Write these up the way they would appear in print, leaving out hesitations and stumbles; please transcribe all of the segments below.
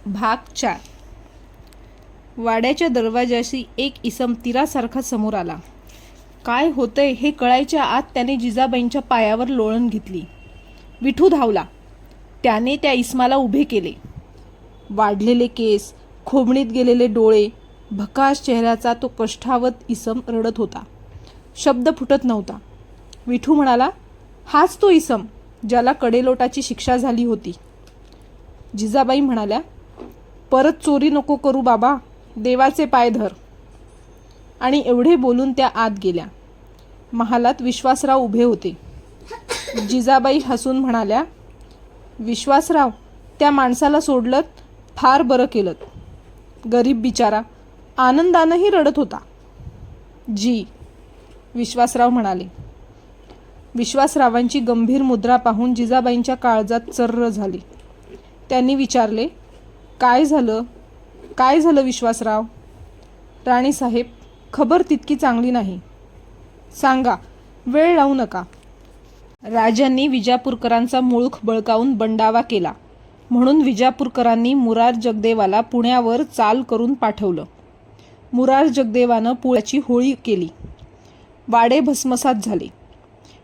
भाग 4. वाड्याच्या दरवाजाशी एक इसम तीरासारखा समोर आला. काय होतंय हे कळायच्या आत त्याने जिजाबाईंच्या पायावर लोळण घेतली. विठू धावला. त्याने त्या इसमाला उभे केले. वाढलेले केस, खोबणीत गेलेले डोळे, भकास चेहऱ्याचा तो कष्टावत इसम रडत होता. शब्द फुटत नव्हता. विठू म्हणाला, हाच तो इसम ज्याला कडेलोटाची शिक्षा झाली होती. जिजाबाई म्हणाल्या, परत चोरी नको करू बाबा, देवाचे पाय धर. आणि एवढे बोलून त्या आत गेल्या. महालात विश्वासराव उभे होते. जिजाबाई हसून म्हणाल्या, विश्वासराव, त्या माणसाला सोडलं फार बरं केलं. गरीब बिचारा आनंदानंही रडत होता. जी, विश्वासराव म्हणाले. विश्वासरावांची गंभीर मुद्रा पाहून जिजाबाईंच्या काळजात चर्र झाले. त्यांनी विचारले, काय झालं? काय झालं विश्वासराव? राणीसाहेब, खबर तितकी चांगली नाही. सांगा, वेळ लावू नका. राजांनी विजापूरकरांचा मुळूख बळकावून बंडावा केला म्हणून विजापूरकरांनी मुरार जगदेवाला पुण्यावर चाल करून पाठवलं. मुरार जगदेवानं पुण्याची होळी केली. वाडे भस्मसात झाले.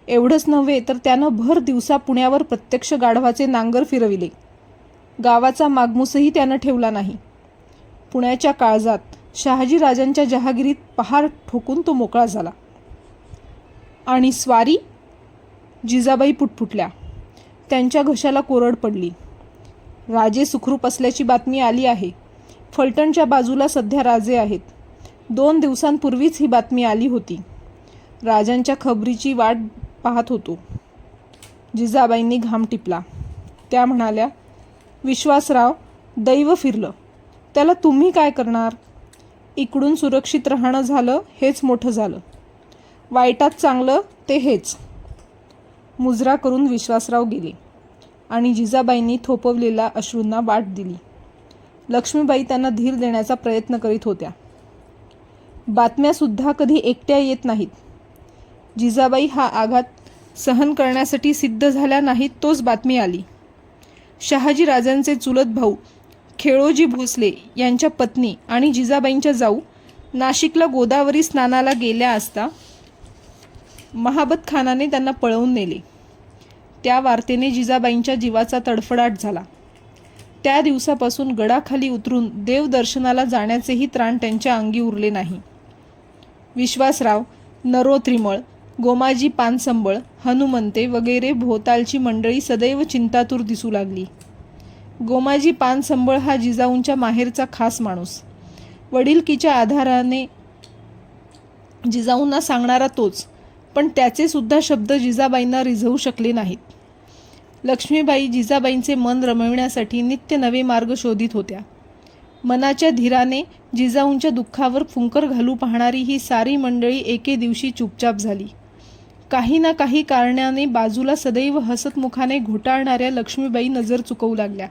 एवढंच नव्हे तर त्यानं भर दिवसा पुण्यावर प्रत्यक्ष गाढवाचे नांगर फिरविले. गावाचा मागमूसही त्यानं ठेवला नाही. पुण्याच्या काळजात शहाजीराजांच्या जहागिरीत पहार ठोकून तो मोकळा झाला. आणि स्वारी? जिजाबाई पुटपुटल्या. त्यांच्या घशाला कोरड पडली. राजे सुखरूप असल्याची बातमी आली आहे. फलटणच्या बाजूला सध्या राजे आहेत. 2 दिवसांपूर्वीच ही बातमी आली होती. राजांच्या खबरीची वाट पाहत होतो. जिजाबाईंनी घाम टिपला. त्या म्हणाल्या, विश्वासराव, दैव फिरलं. त्याला तुम्ही काय करणार? इकडून सुरक्षित राहणं झालं हेच मोठं झालं. वाईटात चांगलं ते हेच. मुजरा करून विश्वासराव गेले आणि जिजाबाईंनी थोपवलेल्या अश्रूंना वाट दिली. लक्ष्मीबाई त्यांना धीर देण्याचा प्रयत्न करीत होत्या. बातम्यासुद्धा कधी एकट्या येत नाहीत. जिजाबाई हा आघात सहन करण्यासाठी सिद्ध झाल्या नाहीत तोच बातमी आली. शहाजीराजांचे चुलत भाऊ खेळोजी भोसले यांच्या पत्नी आणि जिजाबाईंच्या जाऊ नाशिकला गोदावरी स्नानाला गेल्या असता महाबत खानाने त्यांना पळवून नेले. त्या वार्तेने जिजाबाईंच्या जीवाचा तडफडाट झाला. त्या दिवसापासून गडाखाली उतरून देवदर्शनाला जाण्याचेही त्राण त्यांच्या अंगी उरले नाही. विश्वासराव, नरोत्रिमळ, गोमाजी पानसंबळ, हनुमंते वगैरे भोवतालची मंडळी सदैव चिंतातूर दिसू लागली. गोमाजी पानसंबळ हा जिजाऊंच्या माहेरचा खास माणूस. वडिलकीच्या आधाराने जिजाऊंना सांगणारा तोच, पण त्याचे सुद्धा शब्द जिजाबाईंना रिझवू शकले नाहीत. लक्ष्मीबाई जिजाबाईंचे मन रमविण्यासाठी नित्य नवे मार्ग शोधित होत्या. मनाच्या धीराने जिजाऊंच्या दुःखावर फुंकर घालू पाहणारी ही सारी मंडळी एके दिवशी चुपचाप झाली. काही ना काही कारणाने बाजूला सदैव हसतमुखाने घोटाळणाऱ्या लक्ष्मीबाई नजर चुकवू लागल्या.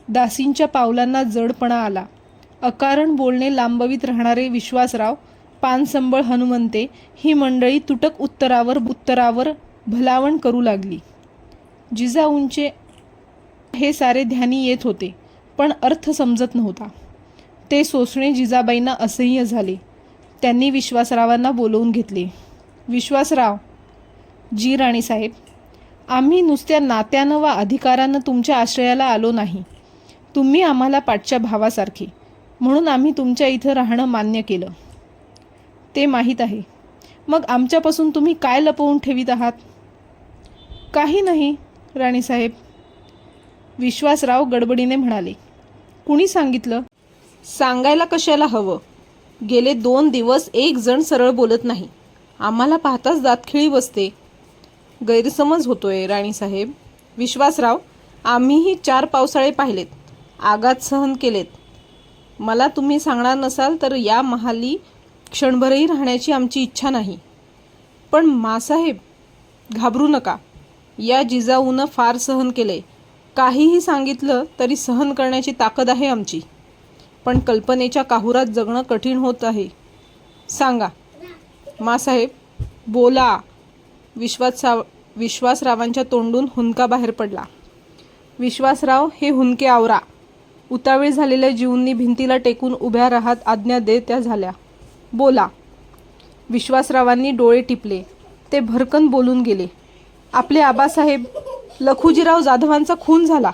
दासींच्या पावलांना जडपणा आला. अकारण बोलणे लांबवीत राहणारे विश्वासराव, पानसंबळ, हनुमंते ही मंडळी तुटक उत्तरावर भलावण करू लागली. जिजाऊंचे हे सारे ध्यानी येत होते, पण अर्थ समजत नव्हता. ते सोसणे जिजाबाईंना असह्य झाले. त्यांनी विश्वासरावांना बोलवून घेतले. विश्वासराव, जी राणीसाहेब, आम्ही नुसत्या नात्यानं वा अधिकारानं तुमच्या आश्रयाला आलो नाही. तुम्ही आम्हाला पाठच्या भावासारखे, म्हणून आम्ही तुमच्या इथं राहणं मान्य केलं. ते माहीत आहे. मग आमच्यापासून तुम्ही काय लपवून ठेवीत आहात? काही नाही राणीसाहेब, विश्वासराव गडबडीने म्हणाले. कुणी सांगितलं? सांगायला कशाला हवं? गेले 2 दिवस एक जण सरळ बोलत नाही. आम्हाला पाहताच दातखिळी बसते. गैरसमज होतोय राणीसाहेब. विश्वासराव, आम्हीही 4 पावसाळे पाहिलेत, आघात सहन केलेत. मला तुम्ही सांगणार नसाल तर या महाली क्षणभरही राहण्याची आमची इच्छा नाही. पण मासाहेब, घाबरू नका. या जिजाऊनं फार सहन केले. काहीही सांगितलं तरी सहन करण्याची ताकद आहे आमची. पण कल्पनेच्या काहुरात जगणं कठीण होत आहे. सांगा मासाहेब, बोला. विश्वासरावांच्या तोंडून हुंदका बाहेर पडला. विश्वासराव, हे हुंदके आवरा. उतावीळ झालेल्या जीवूंनी भिंतीला टेकून उभ्या राहत आज्ञा देत्या झाल्या. बोला. विश्वासरावांनी डोळे टिपले. ते भरकन बोलून गेले. आपले आबासाहेब, लखुजीराव जाधवांचा खून झाला.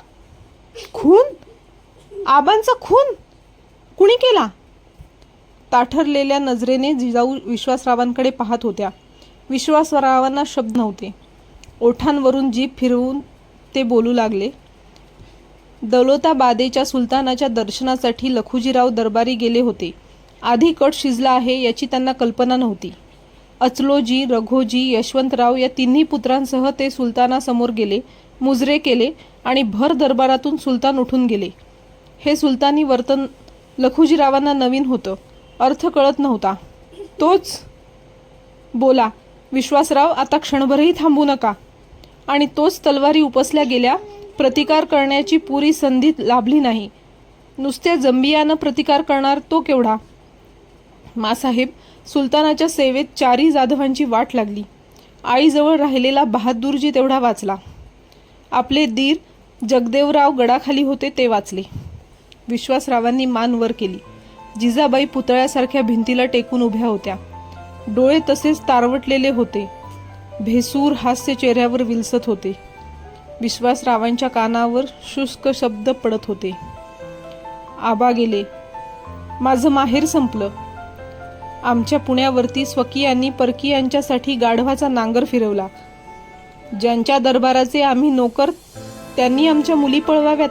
खून? आबांचा खून? कुणी केला? ताठरलेल्या नजरेने जिजाऊ विश्वासरावांकडे पाहत होत्या. विश्वासरावांना शब्द नव्हते. ओठांवरून जीभ फिरवून ते बोलू लागले. दौलताबादेच्या सुलतानाच्या दर्शनासाठी लखुजीराव दरबारी गेले होते. आधी कट शिजला आहे याची त्यांना कल्पना नव्हती. अचलोजी, रघोजी, यशवंतराव या तिन्ही पुत्रांसह ते सुलतानासमोर गेले, मुजरे केले आणि भर दरबारातून सुलतान उठून गेले. हे सुलतानी वर्तन लखुजीरावांना नवीन होतं. अर्थ कळत नव्हता. तोच. बोला विश्वासराव, आता क्षणभरही थांबू नका. आणि तोच तलवारी उपसल्या गेल्या. प्रतिकार करण्याची पुरी संधी लाभली नाही. नुसत्या जंबियानं प्रतिकार करणार तो केवढा? मासाहेब, सुलतानाच्या सेवेत चारी जाधवांची वाट लागली. आईजवळ राहिलेला बहादूरजी तेवढा वाचला. आपले दीर जगदेवराव गडाखाली होते ते वाचले. विश्वासरावांनी मान वर केली. जिजाबाई पुतळ्यासारख्या भिंतीला टेकून उभ्या होत्या. डोळे तसेच तारवटलेले होते. भेसूर हास्य चेहऱ्यावर विलसत होते. विश्वासरावांच्या कानावर शुष्क शब्द पडत होते. आबा गेले. माझं माहेर संपलं. आमच्या पुण्यावरती स्वकीयांनी परकीयांच्यासाठी गाढवाचा नांगर फिरवला. ज्यांच्या दरबाराचे आम्ही नोकर त्यांनी आमच्या मुली पळवाव्यात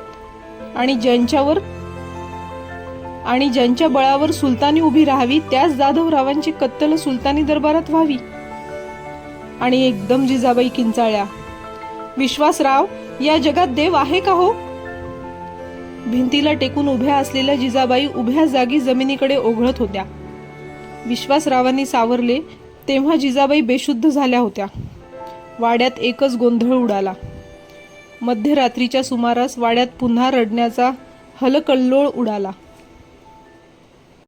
आणि ज्यांच्या बळावर सुलतानी उभी राहावी त्याच जाधवरावांची कत्तल सुलतानी दरबारात व्हावी. आणि एकदम जिजाबाई किंचाळल्या. विश्वासराव, या जगात देव आहे का हो? भिंतीला टेकून उभ्या असलेल्या जिजाबाई उभ्या जागी जमिनीकडे ओघळत होत्या. विश्वासरावांनी सावरले तेव्हा जिजाबाई बेशुद्ध झाल्या होत्या. वाड्यात एकच गोंधळ उडाला. मध्यरात्रीच्या सुमारास वाड्यात पुन्हा रडण्याचा हलकल्लोळ उडाला.